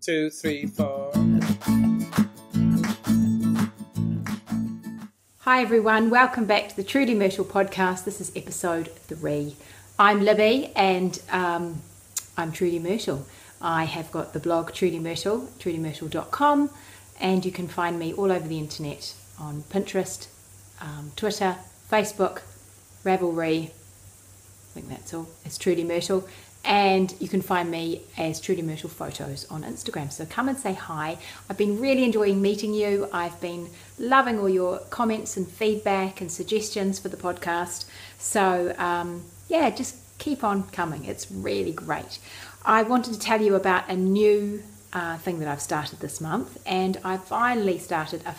2, 3, 4. Hi everyone, welcome back to the Trudy Myrtle podcast. This is episode 3. I'm Libby and I'm Trudy Myrtle. I have got the blog Trudy Myrtle, trudymyrtle.com, and you can find me all over the internet on Pinterest, Twitter, Facebook, Ravelry, I think that's all. It's Trudy Myrtle. And you can find me as Trudy Myrtle Photos on Instagram. So come and say hi. I've been really enjoying meeting you. I've been loving all your comments and feedback and suggestions for the podcast. So yeah, just keep on coming. It's really great. I wanted to tell you about a new thing that I've started this month, and I finally started a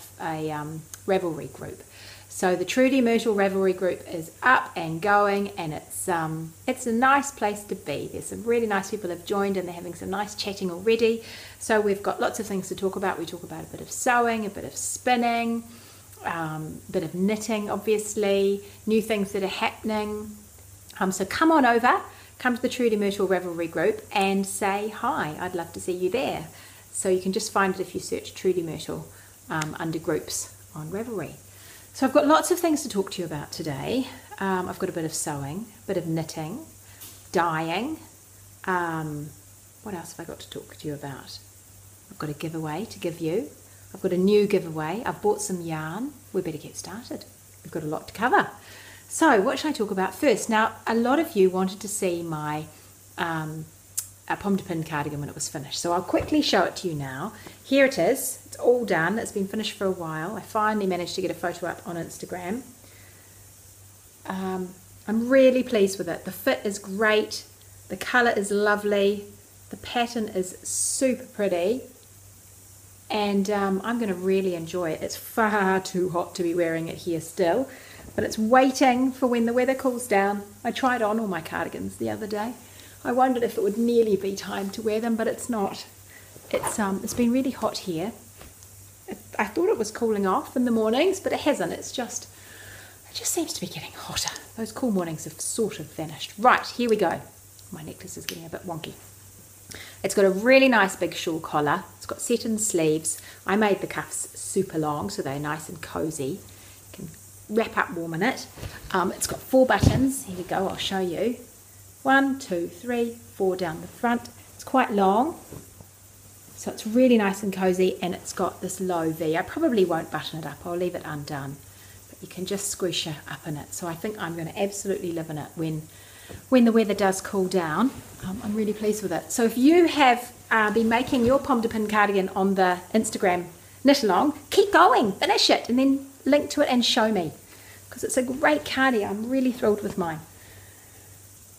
Ravelry group. So the Trudy Myrtle Ravelry group is up and going, and it's a nice place to be. There's some really nice people have joined, and they're having some nice chatting already. So we've got lots of things to talk about. We talk about a bit of sewing, a bit of spinning, a bit of knitting, obviously, new things that are happening. So come on over, come to the Trudy Myrtle Ravelry group and say hi. I'd love to see you there. So you can just find it if you search Trudy Myrtle under groups on Ravelry. So I've got lots of things to talk to you about today. I've got a bit of sewing, a bit of knitting, dyeing. What else have I got to talk to you about? I've got a giveaway to give you. I've got a new giveaway. I've bought some yarn. We better get started. We've got a lot to cover. So what should I talk about first? Now, a lot of you wanted to see my pomme de pin cardigan when it was finished. So I'll quickly show it to you now. Here it is. It's all done. It's been finished for a while. I finally managed to get a photo up on Instagram. I'm really pleased with it. The fit is great. The colour is lovely. The pattern is super pretty. And I'm going to really enjoy it. It's far too hot to be wearing it here still. But it's waiting for when the weather cools down. I tried on all my cardigans the other day. I wondered if it would nearly be time to wear them, but it's not. It's been really hot here. I thought it was cooling off in the mornings, but it hasn't. It just seems to be getting hotter. Those cool mornings have sort of vanished. Right, here we go. My necklace is getting a bit wonky. It's got a really nice big shawl collar. It's got satin sleeves. I made the cuffs super long, so they're nice and cozy. You can wrap up warm in it. It's got 4 buttons. Here we go, I'll show you. 1, 2, 3, 4 down the front. It's quite long, so it's really nice and cozy, and it's got this low V. I probably won't button it up. I'll leave it undone, but you can just squish it up in it. So I think I'm going to absolutely live in it when the weather does cool down. I'm really pleased with it. So if you have been making your pomme de pin cardigan on the Instagram knit along, keep going, finish it, and then link to it and show me, because it's a great cardi. I'm really thrilled with mine.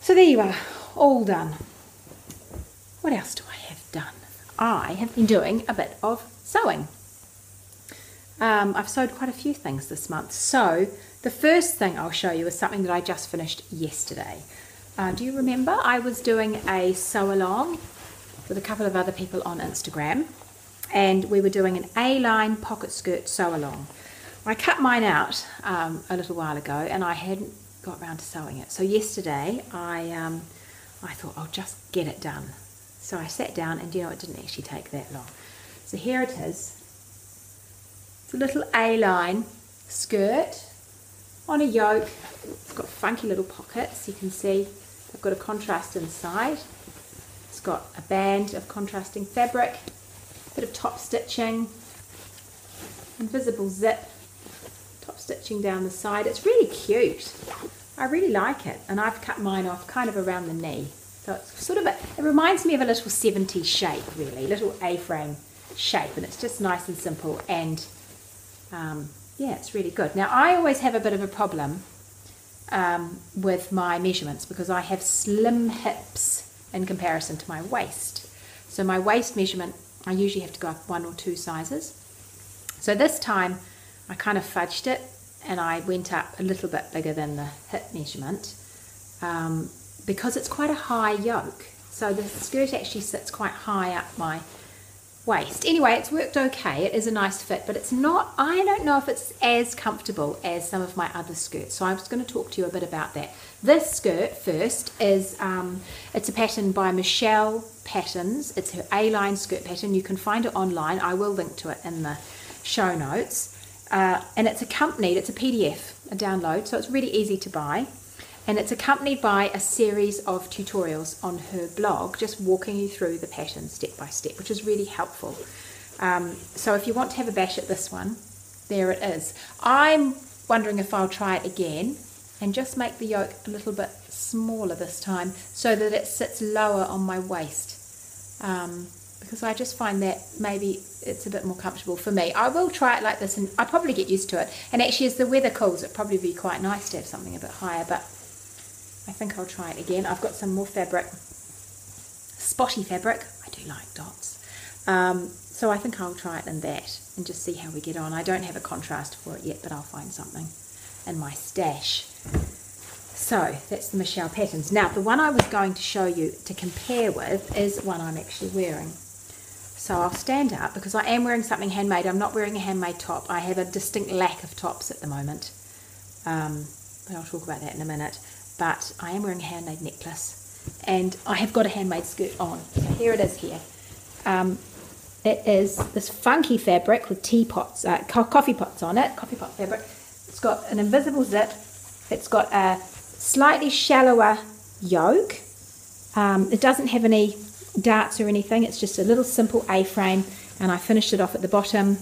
So there you are, all done. What else do I have done? I have been doing a bit of sewing. I've sewed quite a few things this month. So the first thing I'll show you is something that I just finished yesterday. Do you remember I was doing a sew along with a couple of other people on Instagram, and we were doing an A-line pocket skirt sew along. I cut mine out a little while ago, and I hadn't got around to sewing it. So yesterday I thought I'll just get it done. So I sat down, and you know, it didn't actually take that long. So here it is. It's a little A-line skirt on a yoke. It's got funky little pockets. You can see I've got a contrast inside. It's got a band of contrasting fabric, a bit of top stitching, invisible zip, top stitching down the side. It's really cute. I really like it, and I've cut mine off kind of around the knee. So it's sort of it reminds me of a little 70s shape, really, little A-frame shape, and it's just nice and simple, and yeah, it's really good. Now, I always have a bit of a problem with my measurements, because I have slim hips in comparison to my waist. So my waist measurement, I usually have to go up 1 or 2 sizes. So this time I kind of fudged it, and I went up a little bit bigger than the hip measurement, because it's quite a high yoke. So the skirt actually sits quite high up my waist. Anyway, it's worked okay. It is a nice fit, but it's not, I don't know if it's as comfortable as some of my other skirts. So I'm just going to talk to you a bit about that. This skirt first is, it's a pattern by Michelle Patterns. It's her A-line skirt pattern. You can find it online. I will link to it in the show notes. And it's accompanied, it's a PDF, a download, so it's really easy to buy. And it's accompanied by a series of tutorials on her blog, just walking you through the pattern step by step, which is really helpful. So if you want to have a bash at this one, there it is. I'm wondering if I'll try it again and just make the yoke a little bit smaller this time so that it sits lower on my waist. Because I just find that maybe it's a bit more comfortable for me. I will try it like this and I'll probably get used to it. And actually as the weather cools, it'd probably be quite nice to have something a bit higher, but I think I'll try it again. I've got some more fabric, spotty fabric. I do like dots. So I think I'll try it in that and just see how we get on. I don't have a contrast for it yet, but I'll find something in my stash. So that's the Michelle Patterns. Now the one I was going to show you to compare with is one I'm actually wearing. So I'll stand up because I am wearing something handmade. I'm not wearing a handmade top. I have a distinct lack of tops at the moment. But I'll talk about that in a minute. But I am wearing a handmade necklace and I have got a handmade skirt on. So here it is here. It is this funky fabric with teapots, coffee pots on it, coffee pot fabric. It's got an invisible zip. It's got a slightly shallower yoke. It doesn't have any darts or anything. It's just a little simple A-frame, and I finished it off at the bottom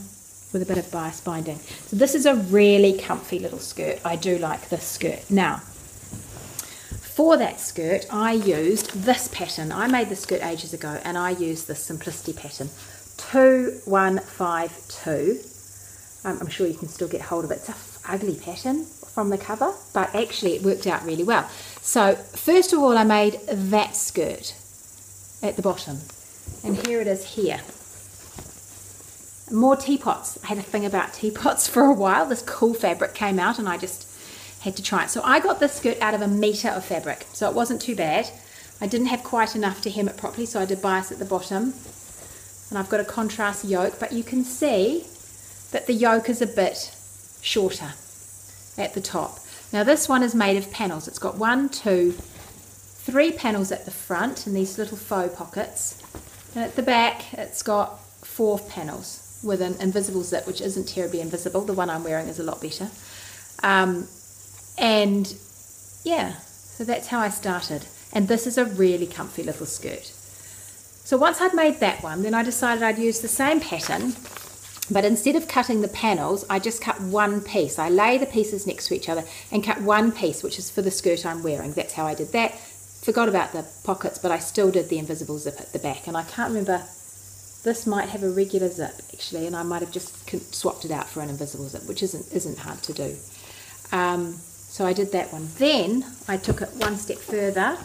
with a bit of bias binding. So this is a really comfy little skirt. I do like this skirt. Now, for that skirt, I used this pattern. I made this skirt ages ago, and I used this Simplicity pattern, 2152. I'm sure you can still get hold of it. It's a ugly pattern from the cover, but actually it worked out really well. So first of all, I made that skirt at the bottom, and here it is here. More teapots. I had a thing about teapots for a while. This cool fabric came out and I just had to try it. So I got this skirt out of 1 meter of fabric, so it wasn't too bad. I didn't have quite enough to hem it properly, so I did bias at the bottom, and I've got a contrast yoke, but you can see that the yoke is a bit shorter at the top. Now this one is made of panels. It's got 1, 2, 3 panels at the front in these little faux pockets, and at the back it's got 4 panels with an invisible zip, which isn't terribly invisible. The one I'm wearing is a lot better. And yeah, so that's how I started, and this is a really comfy little skirt. So once I'd made that one, then I decided I'd use the same pattern, but instead of cutting the panels, I just cut one piece. I lay the pieces next to each other and cut one piece, which is for the skirt I'm wearing. That's how I did that. Forgot about the pockets, but I still did the invisible zip at the back, and I can't remember, this might have a regular zip actually, and I might have just swapped it out for an invisible zip, which isn't hard to do. So I did that one. Then I took it one step further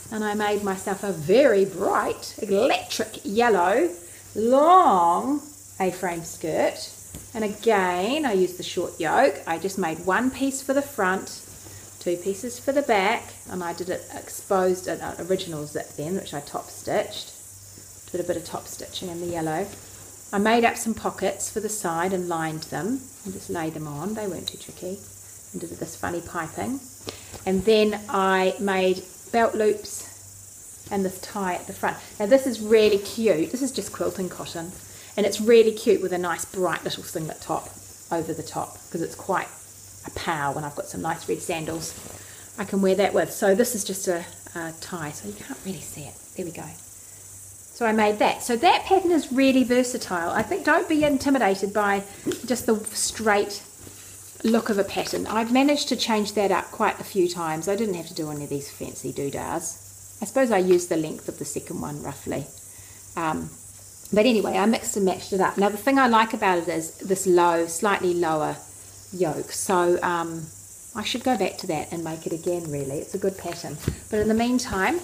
and I made myself a very bright electric yellow long A-frame skirt, and again I used the short yoke. I just made one piece for the front, 2 pieces for the back, and I did it exposed an original zip then, which I top stitched. Did a bit of top stitching in the yellow. I made up some pockets for the side and lined them and just laid them on. They weren't too tricky. And did this funny piping. And then I made belt loops and this tie at the front. Now this is really cute. This is just quilting cotton, and it's really cute with a nice bright little singlet top over the top, because it's quite a pow when I've got some nice red sandals I can wear that with. So this is just a tie, so you can't really see it. There we go. So I made that. So that pattern is really versatile. I think don't be intimidated by just the straight look of a pattern. I've managed to change that up quite a few times. I didn't have to do any of these fancy doodahs. I suppose I used the length of the second one roughly. But anyway, I mixed and matched it up. Now the thing I like about it is this low, slightly lower yoke. So I should go back to that and make it again really. It's a good pattern. But in the meantime,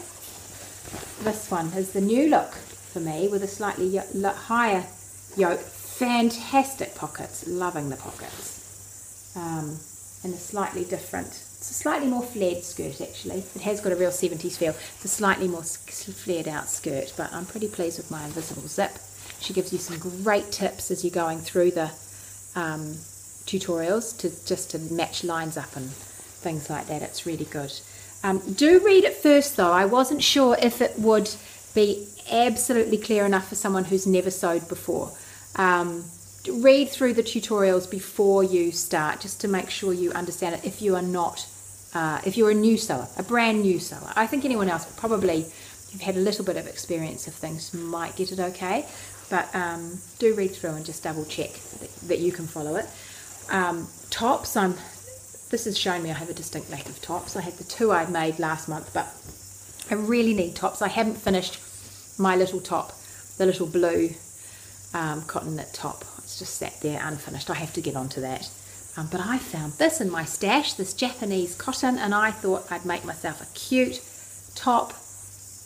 this one is the new look for me with a slightly higher yoke. Fantastic pockets, loving the pockets. And a slightly different It's a slightly more flared skirt actually. It has got a real 70s feel. It's a slightly more flared out skirt, but I'm pretty pleased with my invisible zip. She gives you some great tips as you're going through the tutorials to match lines up and things like that. It's really good. Do read it first though. I wasn't sure if it would be absolutely clear enough for someone who's never sewed before. Read through the tutorials before you start, just to make sure you understand it if you are not, if you're a new sewer, a brand new sewer. I think anyone else, probably, if you've had a little bit of experience of things, might get it okay. But do read through and just double check that you can follow it. Tops, this has shown me I have a distinct lack of tops. I had the 2 I made last month, but I really need tops. I haven't finished my little top, the little blue cotton knit top. It's just sat there unfinished. I have to get onto that. But I found this in my stash, this Japanese cotton, and I thought I'd make myself a cute top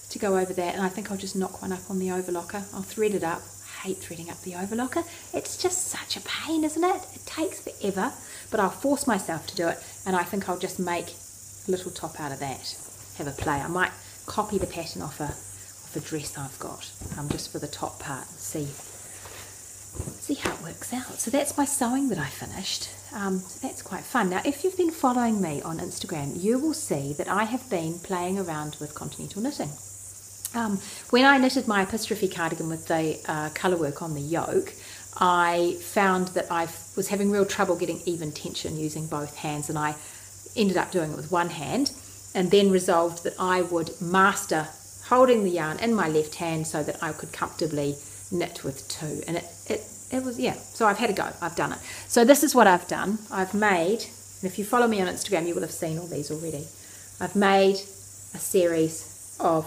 to go over that. And I think I'll just knock one up on the overlocker. I'll thread it up. I hate threading up the overlocker. It's just such a pain, isn't it? It takes forever, but I'll force myself to do it. And I think I'll just make a little top out of that. Have a play. I might copy the pattern off a dress I've got, just for the top part, and see how it works out. So that's my sewing that I finished. So that's quite fun. Now, if you've been following me on Instagram, you will see that I have been playing around with Continental Knitting. When I knitted my epistrophe cardigan with the colour work on the yoke, I found that I was having real trouble getting even tension using both hands, and I ended up doing it with one hand, and then resolved that I would master holding the yarn in my left hand so that I could comfortably knit with 2. And it was, yeah, so I've had a go. I've done it. So this is what I've done. I've made, and if you follow me on Instagram, you will have seen all these already. I've made a series of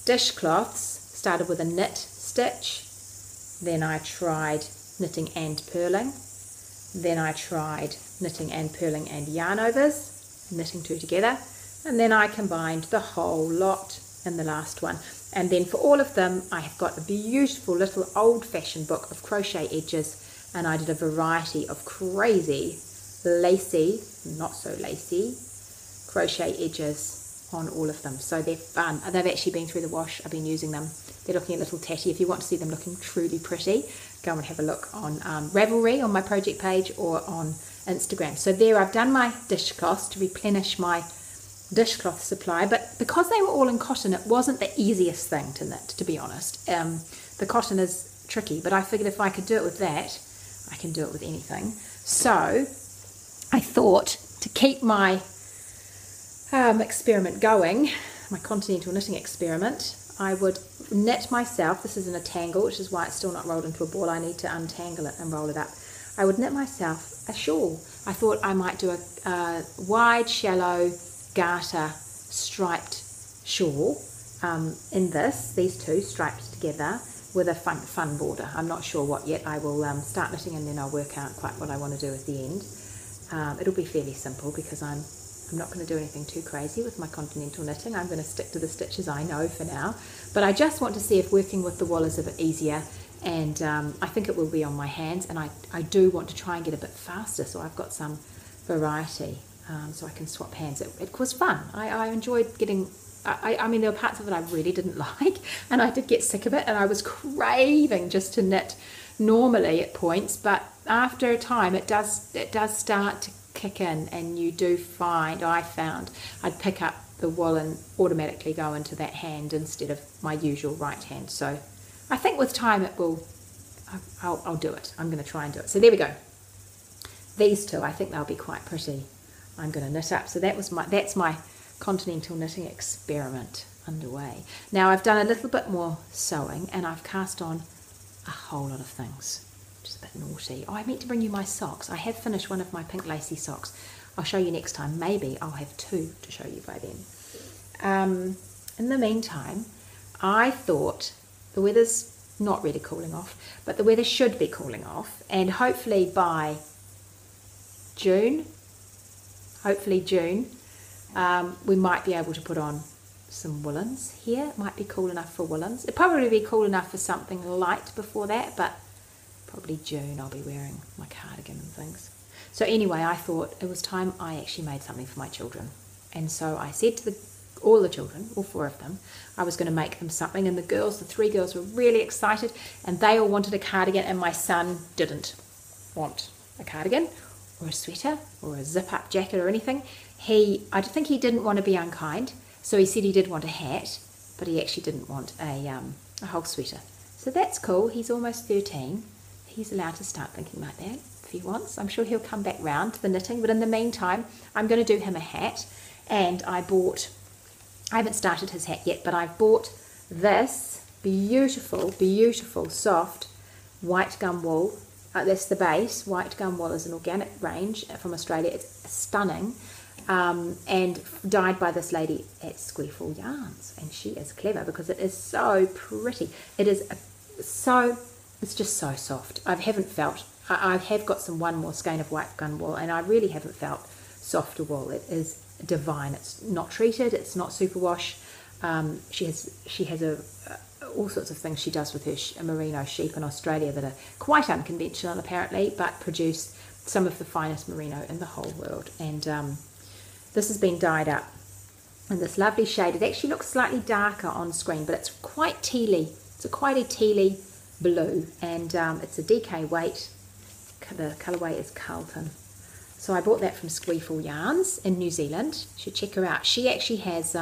dishcloths. Started with a knit stitch, then I tried knitting and purling, then I tried knitting and purling and yarn overs, knitting 2 together, and then I combined the whole lot in the last one. And then for all of them, I have got a beautiful little old-fashioned book of crochet edges, and I did a variety of crazy, lacy, not so lacy, crochet edges on all of them. So they're fun. They've actually been through the wash. I've been using them. They're looking a little tatty. If you want to see them looking truly pretty, go and have a look on Ravelry on my project page or on Instagram. So there I've done my dishcloths to replenish my dishcloth supply, but because they were all in cotton, it wasn't the easiest thing to knit, to be honest. The cotton is tricky, but I figured if I could do it with that, I can do it with anything. So I thought to keep my experiment going, my continental knitting experiment, I would knit myself, this is in a tangle, which is why it's still not rolled into a ball. I need to untangle it and roll it up. I would knit myself a shawl. I thought I might do a wide, shallow, garter striped shawl in these 2 striped together with a fun border. I'm not sure what yet. I will start knitting and then I'll work out quite what I want to do at the end. It'll be fairly simple because I'm not going to do anything too crazy with my continental knitting. I'm going to stick to the stitches I know for now, but I just want to see if working with the wool is a bit easier, and I think it will be on my hands, and I do want to try and get a bit faster, so I've got some variety. So I can swap hands. It was fun. I enjoyed getting, I mean, there were parts of it I really didn't like, and I did get sick of it, and I was craving just to knit normally at points, but after a time it does start to kick in, and you do find, I found, I'd pick up the wool and automatically go into that hand instead of my usual right hand. So I think with time it will, I'll do it. I'm going to try and do it. So there we go. These 2, I think they'll be quite pretty. I'm going to knit up. So that's my continental knitting experiment underway. Now I've done a little bit more sewing, and I've cast on a whole lot of things, which is a bit naughty. Oh, I meant to bring you my socks. I have finished one of my pink lacy socks. I'll show you next time. Maybe I'll have 2 to show you by then. In the meantime, I thought the weather's not really cooling off, but the weather should be cooling off, and hopefully by June, we might be able to put on some woolens here. It might be cool enough for woolens. It'll probably be cool enough for something light before that, but probably June I'll be wearing my cardigan and things. So anyway, I thought it was time I actually made something for my children. And so I said to all the children, all 4 of them, I was going to make them something. And the 3 girls were really excited, and they all wanted a cardigan, and my son didn't want a cardigan or a sweater or a zip-up jacket or anything. I think he didn't want to be unkind, so he said he did want a hat, but he actually didn't want a whole sweater. So that's cool. He's almost 13. He's allowed to start thinking like that if he wants. I'm sure he'll come back round to the knitting, but in the meantime, I'm going to do him a hat. And I haven't started his hat yet, but I've bought this beautiful, beautiful, soft white gum wool. That's the base. White gum wool is an organic range from Australia. It's stunning, and dyed by this lady at Squeeful Yarns. And she is clever because it is so pretty. It's just so soft. I have got one more skein of white gum wool, and I really haven't felt softer wool. It is divine. It's not treated, it's not superwash. She has all sorts of things she does with her merino sheep in Australia that are quite unconventional apparently, but produce some of the finest merino in the whole world. And this has been dyed up in this lovely shade. It actually looks slightly darker on screen, but it's quite tealy. It's quite a tealy blue, and it's a DK weight. The colourway is Carlton. So I bought that from Squeeful Yarns in New Zealand. You should check her out. She actually has,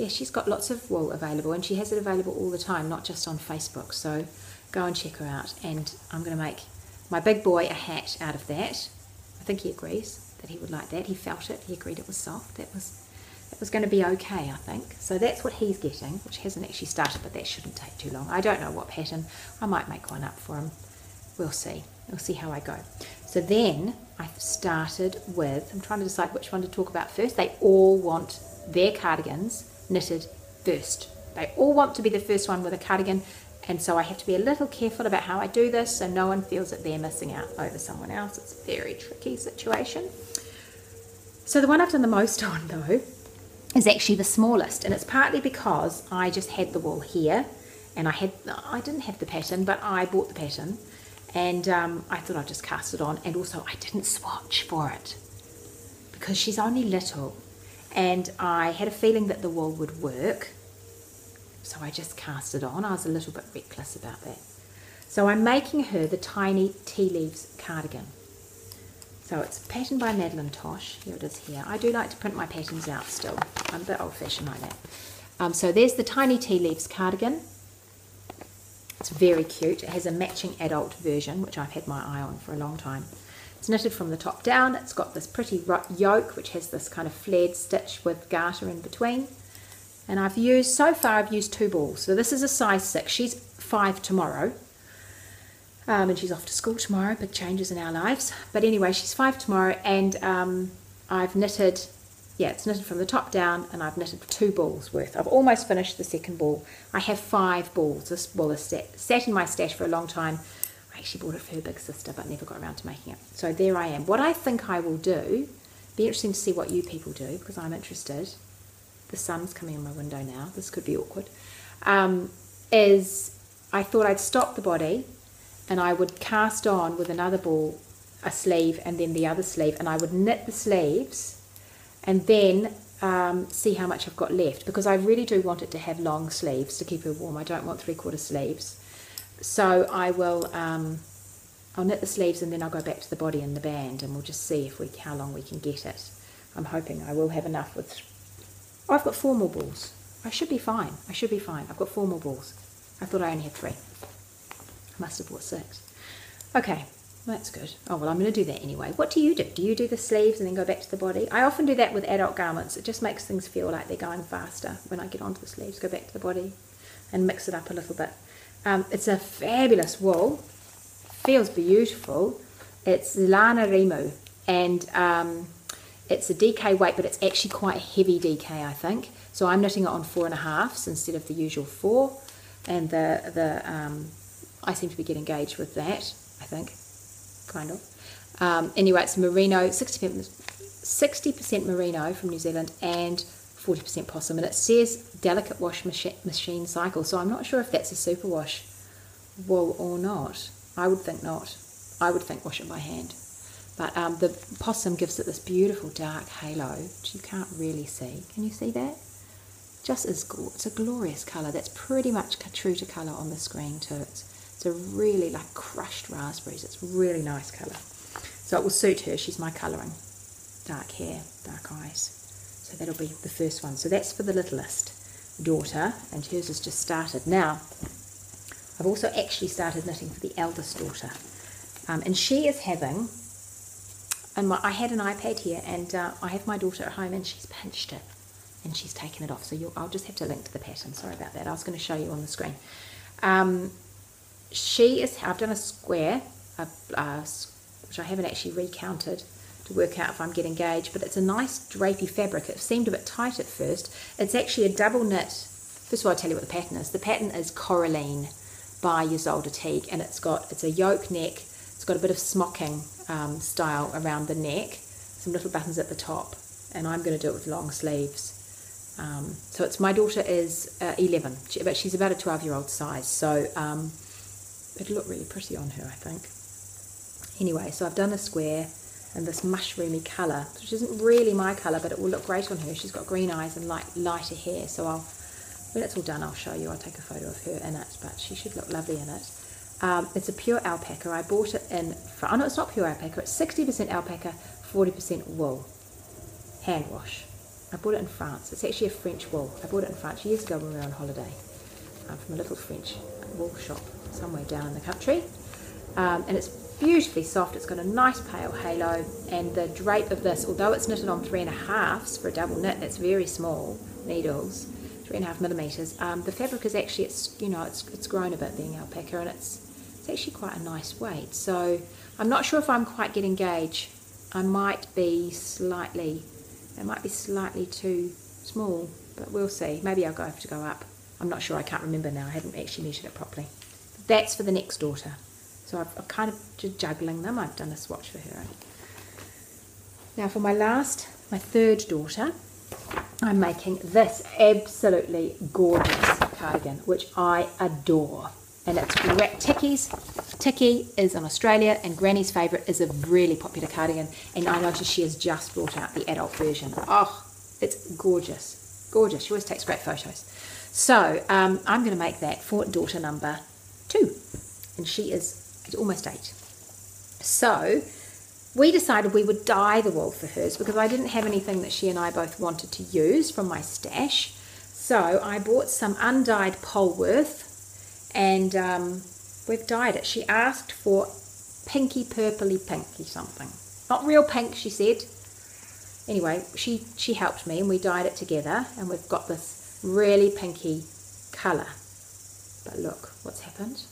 she's got lots of wool available, and she has it available all the time, not just on Facebook. So go and check her out. And I'm going to make my big boy a hat out of that. I think he agrees that he would like that. He felt it. He agreed it was soft. That was going to be okay, I think. So that's what he's getting, which hasn't actually started, but that shouldn't take too long. I don't know what pattern. I might make one up for him. We'll see. We'll see how I go. So then I've started with, I'm trying to decide which one to talk about first. They all want their cardigans knitted first. They all want to be the first one with a cardigan, and so I have to be a little careful about how I do this so no one feels that they're missing out over someone else. It's a very tricky situation. So the one I've done the most on though is actually the smallest, and it's partly because I just had the wool here, and I didn't have the pattern, but I bought the pattern. And I thought I'd just cast it on, and also I didn't swatch for it because she's only little, and I had a feeling that the wool would work, so I just cast it on. I was a little bit reckless about that. So I'm making her the tiny Tealeaves cardigan. So it's patterned by Madeline Tosh. Here it is here. I do like to print my patterns out still. I'm a bit old-fashioned like that. So there's the tiny Tealeaves cardigan. It's very cute. It has a matching adult version, which I've had my eye on for a long time. It's knitted from the top down. It's got this pretty yoke, which has this kind of flared stitch with garter in between. And so far I've used 2 balls. So this is a size 6. She's 5 tomorrow. And she's off to school tomorrow. Big changes in our lives. But anyway, she's 5 tomorrow, and I've knitted... Yeah, it's knitted from the top down, and I've knitted 2 balls worth. I've almost finished the second ball. I have 5 balls. This ball is sat in my stash for a long time. I actually bought it for her big sister, but never got around to making it. So there I am. What I think I will do, be interesting to see what you people do, because I'm interested. The sun's coming in my window now. This could be awkward. Is I thought I'd stop the body, and I would cast on with another ball a sleeve, and then the other sleeve, and I would knit the sleeves, and then see how much I've got left, because I really do want it to have long sleeves to keep her warm. I don't want 3/4 sleeves. So I will, I'll knit the sleeves, and then I'll go back to the body and the band, and we'll just see how long we can get it. I'm hoping I will have enough with... Oh, I've got 4 more balls. I should be fine. I should be fine. I've got 4 more balls. I thought I only had 3. I must have bought 6. Okay. That's good. Oh, well, I'm going to do that anyway. What do you do? Do you do the sleeves and then go back to the body? I often do that with adult garments. It just makes things feel like they're going faster when I get onto the sleeves, go back to the body and mix it up a little bit. It's a fabulous wool. Feels beautiful. It's Lana Rimu, and it's a DK weight, but it's actually quite a heavy DK, I think. So I'm knitting it on 4.5s instead of the usual 4, and I seem to be getting engaged with that, I think. Kind of. Anyway, it's merino, 60% merino from New Zealand and 40% possum, and it says delicate wash machine cycle, so I'm not sure if that's a superwash wool or not. I would think not. I would think wash it by hand. But the possum gives it this beautiful dark halo, which you can't really see. Can you see that? Just as it's a glorious colour. That's pretty much true to colour on the screen too. It's a really like crushed raspberries. It's a really nice colour. So it will suit her. She's my colouring. Dark hair, dark eyes. So that'll be the first one. So that's for the littlest daughter, and hers has just started. Now, I've also actually started knitting for the eldest daughter. And she is having, I had an iPad here, and I have my daughter at home, and she's pinched it. And she's taken it off, so I'll just have to link to the pattern. Sorry about that. I was going to show you on the screen. I've done a square, which I haven't actually recounted to work out if I'm getting gauge, but it's a nice drapey fabric. It seemed a bit tight at first. It's actually a double knit. First of all, I'll tell you what the pattern is. The pattern is Coraline by Ysolda Teague, and it's a yoke neck. It's got a bit of smocking style around the neck, some little buttons at the top, and I'm going to do it with long sleeves. So my daughter is 11, but she's about a 12-year-old size, so it'll look really pretty on her, I think. Anyway, so I've done a square in this mushroomy colour, which isn't really my colour, but it will look great on her. She's got green eyes and lighter hair, so when it's all done, I'll show you. I'll take a photo of her in it, but she should look lovely in it. It's a pure alpaca. I bought it in, oh no, it's not pure alpaca, it's 60% alpaca, 40% wool, hand wash. I bought it in France. It's actually a French wool. I bought it in France years ago when we were on holiday from a little French wool shop somewhere down in the country. And it's beautifully soft. It's got a nice pale halo, and the drape of this, although it's knitted on 3.5s for a double knit, it's very small needles, 3.5 millimeters. The fabric is actually, it's grown a bit being alpaca, and it's actually quite a nice weight. So I'm not sure if I'm quite getting gauge. It might be slightly too small, but we'll see. Maybe I'll have to go up. I'm not sure. I can't remember now. I haven't actually measured it properly. That's for the next daughter. So I'm kind of just juggling them. I've done a swatch for her. Now for my third daughter, I'm making this absolutely gorgeous cardigan, which I adore. And it's Ticky's. Ticky is in Australia, and Granny's favourite is a really popular cardigan, and I noticed she has just brought out the adult version. Oh, it's gorgeous. Gorgeous. She always takes great photos. So I'm going to make that for daughter number 2, and she is almost 8. So we decided we would dye the wool for hers because I didn't have anything that she and I both wanted to use from my stash. So I bought some undyed Polworth, and we've dyed it. She asked for pinky purpley pinky something. Not real pink, she said. Anyway, she helped me, and we dyed it together, and we've got this really pinky colour. But look what's happened.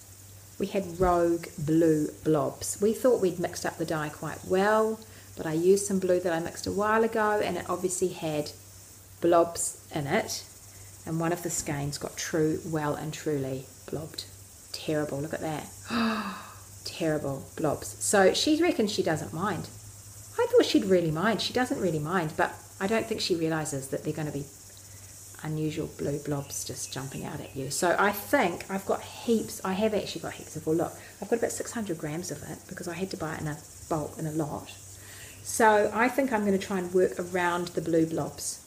We had rogue blue blobs. We thought we'd mixed up the dye quite well, but I used some blue that I mixed a while ago, and it obviously had blobs in it, and one of the skeins got well and truly blobbed. Terrible, look at that. Terrible blobs. So she reckons she doesn't mind. I thought she'd really mind. She doesn't really mind, but I don't think she realises that they're going to be unusual blue blobs just jumping out at you. So I think I've got heaps. I have actually got heaps of wool. Look, I've got about 600 grams of it because I had to buy it in a bulk, in a lot. So I think I'm going to try and work around the blue blobs.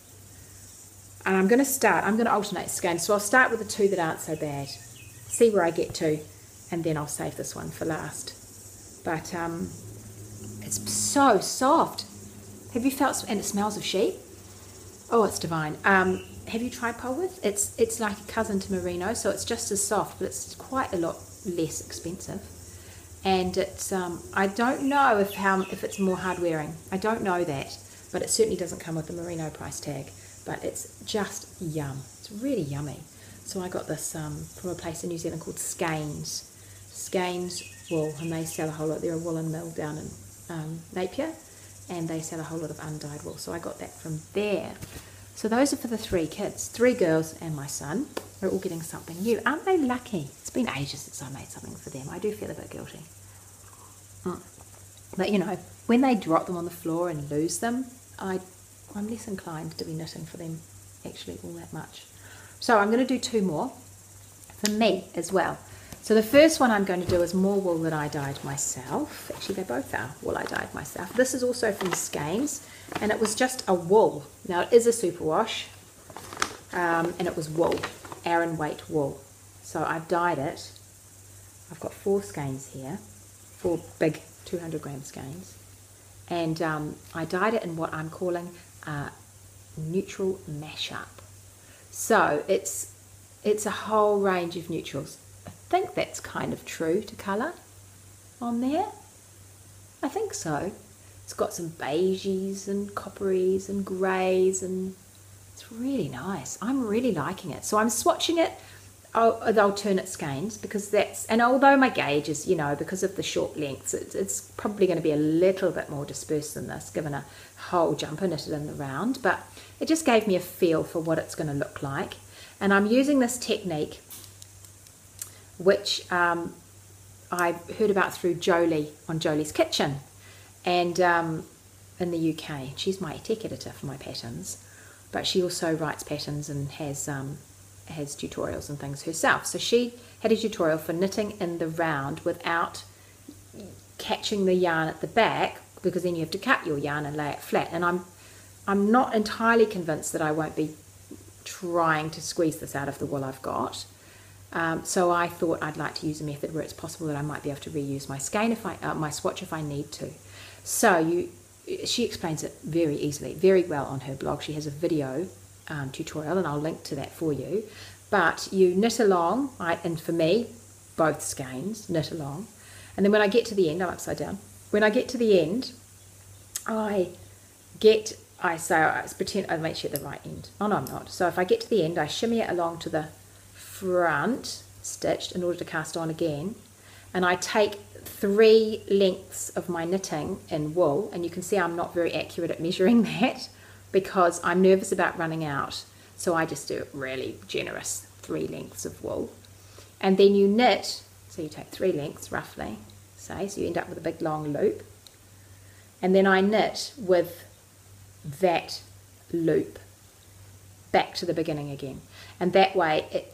And I'm going to alternate skeins. So I'll start with the 2 that aren't so bad, see where I get to, and then I'll save this one for last. But it's so soft. Have you felt, and it smells of sheep? Oh, it's divine. Have you tried Polworth? It's like a cousin to merino, so it's just as soft, but it's quite a lot less expensive. And it's I don't know if it's more hard wearing. I don't know that, but it certainly doesn't come with the merino price tag. But it's just yum. It's really yummy. So I got this from a place in New Zealand called Skeins wool, and they sell a whole lot. They're a woolen mill down in Napier, and they sell a whole lot of undyed wool. So I got that from there. So those are for the 3 kids, 3 girls and my son. We're all getting something new. Aren't they lucky? It's been ages since I made something for them. I do feel a bit guilty. But you know, when they drop them on the floor and lose them, I'm less inclined to be knitting for them actually all that much. So I'm going to do 2 more for me as well. So the first one I'm going to do is more wool that I dyed myself. Actually, they both are wool I dyed myself. This is also from Skeins, and it was just a wool. Now it is a superwash, and it was wool, Aran weight wool. So I've dyed it. I've got 4 skeins here, 4 big 200 gram skeins, and I dyed it in what I'm calling a neutral mashup. So it's a whole range of neutrals. I think that's kind of true to colour on there. I think so. It's got some beiges and copperies and greys, and it's really nice. I'm really liking it. So I'm swatching it the alternate skeins, because that's, and although my gauge is, you know, because of the short lengths, it's probably going to be a little bit more dispersed than this, given a whole jumper knitted in the round, but it just gave me a feel for what it's going to look like. And I'm using this technique, which I heard about through Jolie on Jolie's Kitchen, and in the UK. She's my tech editor for my patterns, but she also writes patterns and has tutorials and things herself. So she had a tutorial for knitting in the round without catching the yarn at the back, because then you have to cut your yarn and lay it flat. And I'm not entirely convinced that I won't be trying to squeeze this out of the wool I've got. So I thought I'd like to use a method where it's possible that I might be able to reuse my skein my swatch if I need to. So she explains it very easily, very well on her blog. She has a video tutorial, and I'll link to that for you. But you knit along, and for me, both skeins knit along, and then when I get to the end, I'm upside down. When I get to the end, I pretend I make sure at the right end. Oh no, I'm not. So if I get to the end, I shimmy it along to the front stitched in order to cast on again, and I take 3 lengths of my knitting in wool, and you can see I'm not very accurate at measuring that, because I'm nervous about running out, so I just do really generous 3 lengths of wool. And then you knit, so you take 3 lengths roughly, say, so you end up with a big long loop, and then I knit with that loop back to the beginning again, and that way it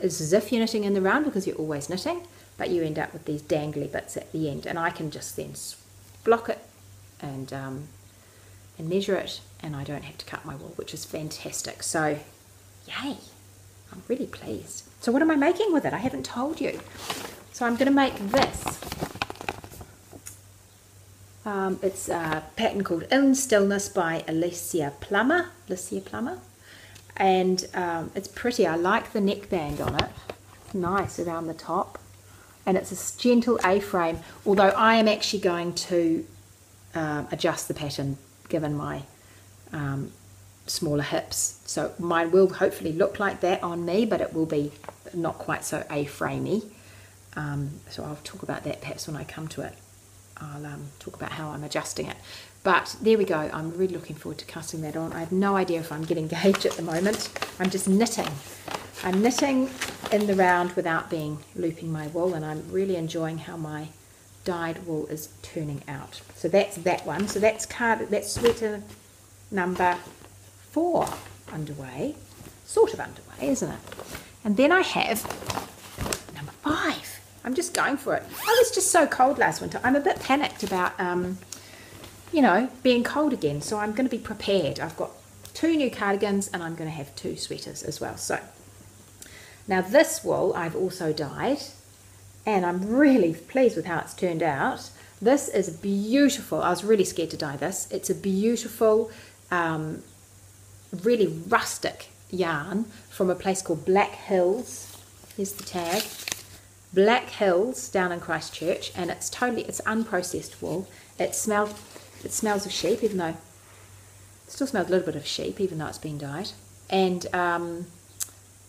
is as if you're knitting in the round, because you're always knitting, but you end up with these dangly bits at the end, and I can just then block it and measure it, and I don't have to cut my wool, which is fantastic. So yay, I'm really pleased. So what am I making with it? I haven't told you. So I'm going to make this. It's a pattern called In Stillness by Alicia Plummer, and it's pretty. I like the neckband on it. It's nice around the top, and it's a gentle A-frame, although I am actually going to adjust the pattern given my smaller hips. So mine will hopefully look like that on me, but it will be not quite so A-framey. So I'll talk about that perhaps when I come to it. I'll talk about how I'm adjusting it. But there we go. I'm really looking forward to casting that on. I have no idea if I'm getting gauge at the moment. I'm just knitting. I'm knitting in the round without looping my wool, and I'm really enjoying how my dyed wool is turning out. So that's that one. So that's sweater number 4 underway, sort of underway, isn't it? And then I have number 5. I'm just going for it. I was just so cold last winter. I'm a bit panicked about, you know, being cold again. So I'm going to be prepared. I've got 2 new cardigans, and I'm going to have 2 sweaters as well. So now this wool I've also dyed, and I'm really pleased with how it's turned out. This is beautiful. I was really scared to dye this. It's a beautiful, really rustic yarn from a place called Black Hills. Here's the tag. Black Hills down in Christchurch, and it's unprocessed wool. It smells of sheep, even though it still smells a little bit of sheep, even though it's been dyed. And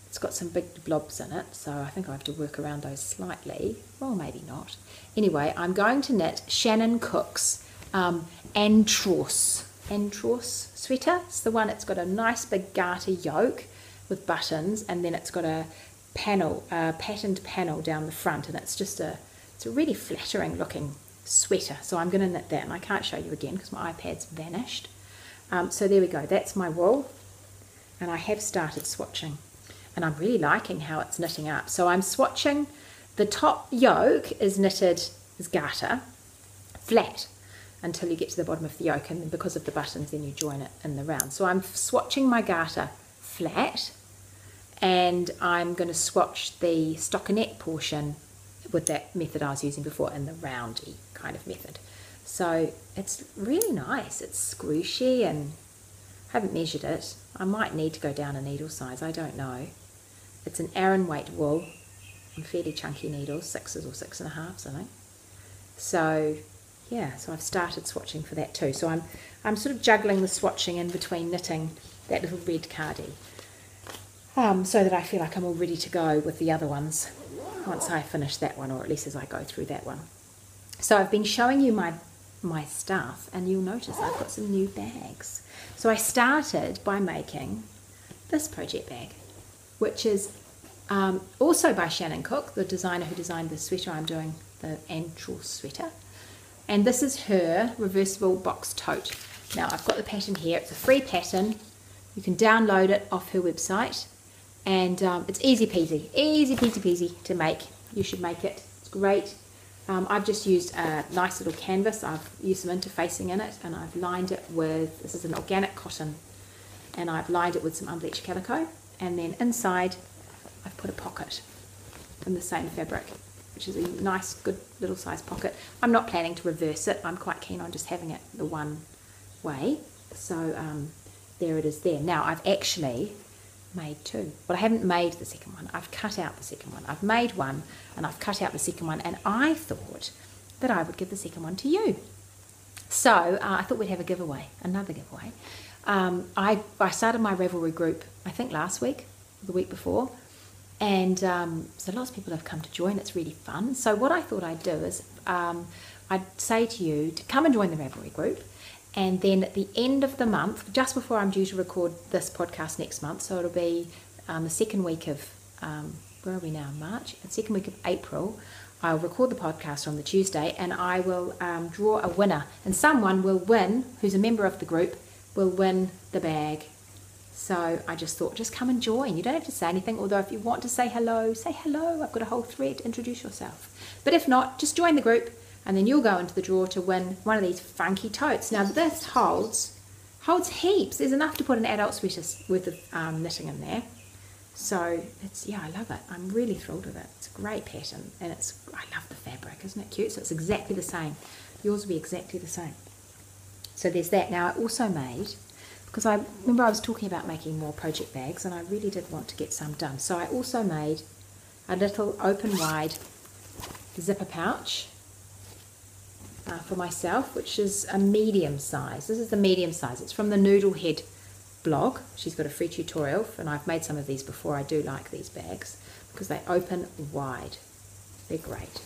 it's got some big blobs in it, so I think I have to work around those slightly. Well, maybe not. Anyway, I'm going to knit Shannon Cook's Antros sweater. It's the one that's got a nice big garter yoke with buttons, and then it's got a patterned panel down the front, and it's a really flattering looking sweater. So I'm going to knit that, and I can't show you again because my iPad's vanished. So there we go. That's my wool, and I have started swatching, and I'm really liking how it's knitting up. So I'm swatching The top yoke is knitted as garter, flat, until you get to the bottom of the yoke, and then because of the buttons then you join it in the round. So I'm swatching my garter flat, and I'm going to swatch the stockinette portion with that method I was using before in the roundy kind of method. So it's really nice. It's squishy, and I haven't measured it. I might need to go down a needle size, I don't know. It's an Aran weight wool and fairly chunky needles, 6s or 6.5s I think. So yeah, so I've started swatching for that too. So I'm sort of juggling the swatching in between knitting that little red cardie, so that I feel like I'm all ready to go with the other ones once I finish that one, or at least as I go through that one. So I've been showing you my stuff, and you'll notice I've got some new bags. So I started by making this project bag, which is also by Shannon Cook, the designer who designed the sweater I'm doing, the Antral sweater. And this is her Reversible Box Tote. Now I've got the pattern here. It's a free pattern. You can download it off her website, and it's easy peasy to make. You should make it. It's great. I've just used a nice little canvas. I've used some interfacing in it, and I've lined it with, this is an organic cotton, and I've lined it with some unbleached calico, and then inside I've put a pocket in the same fabric, which is a nice, good little size pocket. I'm not planning to reverse it. I'm quite keen on just having it the one way. So there it is there. Now I've actually made two. Well, I haven't made the second one. I've cut out the second one. I've made one and I've cut out the second one, and I thought that I would give the second one to you. So I thought we'd have a giveaway, another giveaway. I started my Ravelry group, I think last week, or the week before, and so lots of people have come to join. It's really fun. So what I thought I'd do is I'd say to you to come and join the Ravelry group, and then at the end of the month, just before I'm due to record this podcast next month, so it'll be the second week of, where are we now, March? The second week of April, I'll record the podcast on the Tuesday, and I will draw a winner, and someone will win, who's a member of the group, will win the bag. So I just thought, just come and join. You don't have to say anything, although if you want to say hello, say hello. I've got a whole thread, introduce yourself. But if not, just join the group, and then you'll go into the draw to win one of these funky totes. Now this holds heaps. There's enough to put an adult sweater's worth of knitting in there. So it's, yeah, I love it. I'm really thrilled with it. It's a great pattern, and I love the fabric. Isn't it cute? So it's exactly the same. Yours will be exactly the same. So there's that. Now I also made, because I remember I was talking about making more project bags, and I really did want to get some done. So I also made a little open wide zipper pouch for myself, which is a medium size. This is the medium size. It's from the Noodlehead blog. She's got a free tutorial, and I've made some of these before. I do like these bags because they open wide. They're great.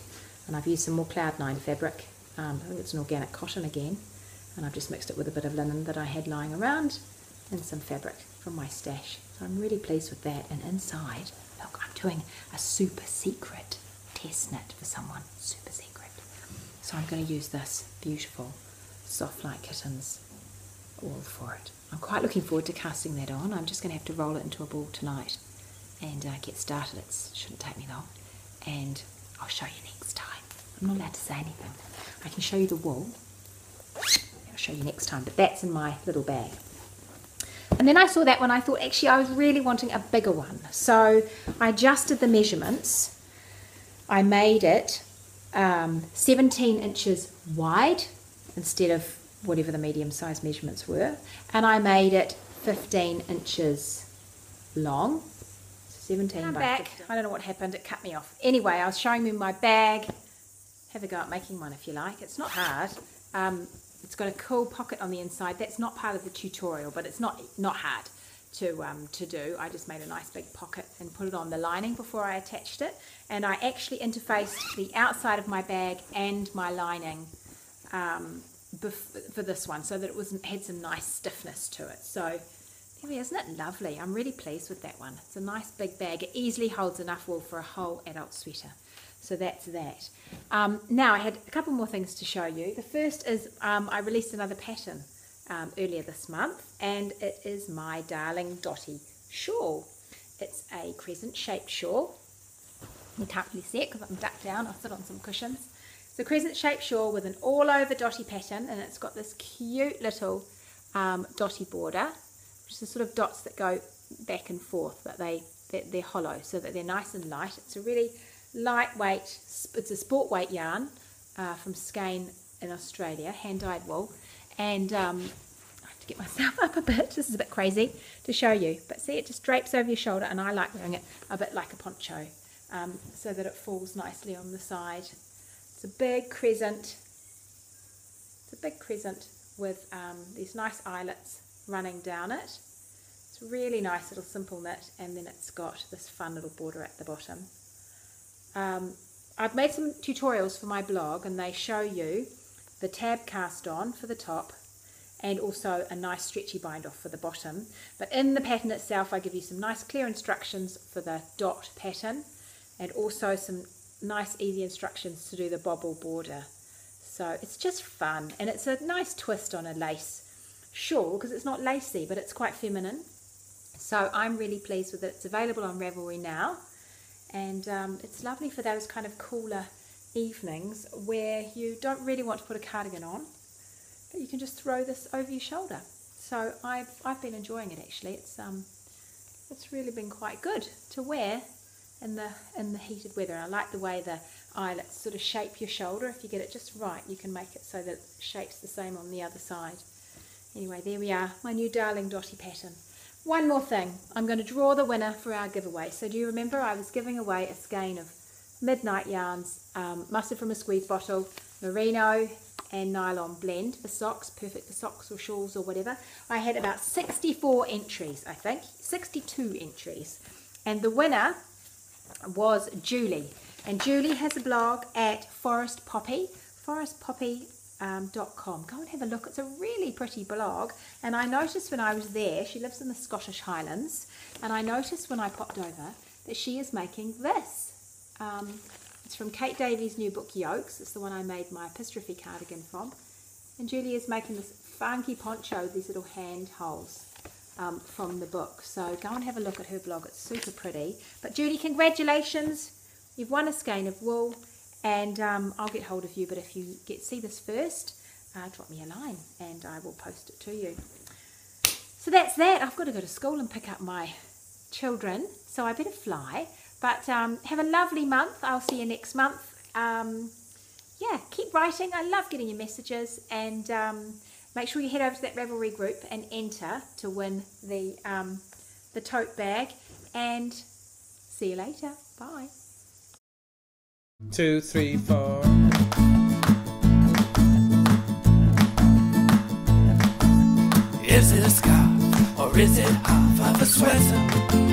And I've used some more Cloud9 fabric. I think it's an organic cotton again, and I've just mixed it with a bit of linen that I had lying around and some fabric from my stash. So I'm really pleased with that. And inside, look, I'm doing a super secret test knit for someone. Super secret. So I'm going to use this beautiful Soft Like Kittens all for it. I'm quite looking forward to casting that on. I'm just going to have to roll it into a ball tonight and get started. It shouldn't take me long, and I'll show you next time. I'm not allowed to say anything. I can show you the wool. I'll show you next time, but that's in my little bag. And then I saw that one. I thought actually I was really wanting a bigger one, so I adjusted the measurements. I made it 17 inches wide instead of whatever the medium size measurements were, and I made it 15 inches long. 17 by 15. I don't know what happened, it cut me off. Anyway, I was showing you my bag. Have a go at making one if you like. It's not hard. It's got a cool pocket on the inside. That's not part of the tutorial, but it's not hard to do. I just made a nice big pocket and put it on the lining before I attached it, and I actually interfaced the outside of my bag and my lining for this one, so that it had some nice stiffness to it. So anyway, isn't it lovely? I'm really pleased with that one. It's a nice big bag. It easily holds enough wool for a whole adult sweater. So that's that. Now I had a couple more things to show you. The first is I released another pattern earlier this month, and it is my Darling Dotty shawl. It's a crescent shaped shawl, You can't really see it because I'm ducked down. I'll sit on some cushions. It's a crescent shaped shawl with an all over dotty pattern, and it's got this cute little dotty border, which is the sort of dots that go back and forth, but they're hollow so that they're nice and light. It's a really lightweight, it's a sport weight yarn from Skein in Australia, hand dyed wool, and I have to get myself up a bit. This is a bit crazy to show you, but see, it just drapes over your shoulder, and I like wearing it a bit like a poncho so that it falls nicely on the side. It's a big crescent. It's a big crescent with these nice eyelets running down it. It's a really nice little simple knit, and then it's got this fun little border at the bottom. I've made some tutorials for my blog, and they show you the tab cast on for the top and also a nice stretchy bind off for the bottom. But in the pattern itself, I give you some nice clear instructions for the dot pattern, and also some nice easy instructions to do the bobble border. So it's just fun, and it's a nice twist on a lace shawl because it's not lacy, but it's quite feminine. So I'm really pleased with it. It's available on Ravelry now, and it's lovely for those kind of cooler evenings where you don't really want to put a cardigan on, but you can just throw this over your shoulder. So I've been enjoying it actually. It's really been quite good to wear in the heated weather. I like the way the eyelets sort of shape your shoulder. If you get it just right, you can make it so that it shapes the same on the other side. Anyway, there we are, my new darling dotty pattern. One more thing, I'm going to draw the winner for our giveaway. So do you remember I was giving away a skein of Midnight Yarns, mustard from a squeeze bottle, merino and nylon blend for socks, perfect for socks or shawls or whatever. I had about 64 entries, I think, 62 entries. And the winner was Julie. And Julie has a blog at forestpoppy.com. Go and have a look. It's a really pretty blog. And I noticed when I was there, she lives in the Scottish Highlands, and I noticed when I popped over that she is making this. It's from Kate Davies' new book, Yokes. It's the one I made my epistrophe cardigan from. And Julie is making this funky poncho, these little hand holes from the book. So go and have a look at her blog. It's super pretty. But Julie, congratulations. You've won a skein of wool, and I'll get hold of you. But if you see this first, drop me a line and I will post it to you. So that's that. I've got to go to school and pick up my children, so I better fly. But have a lovely month. I'll see you next month. Yeah, keep writing. I love getting your messages, and make sure you head over to that Ravelry group and enter to win the tote bag. And see you later. Bye. 2, 3, 4. Is it a scarf or is it half of a sweater?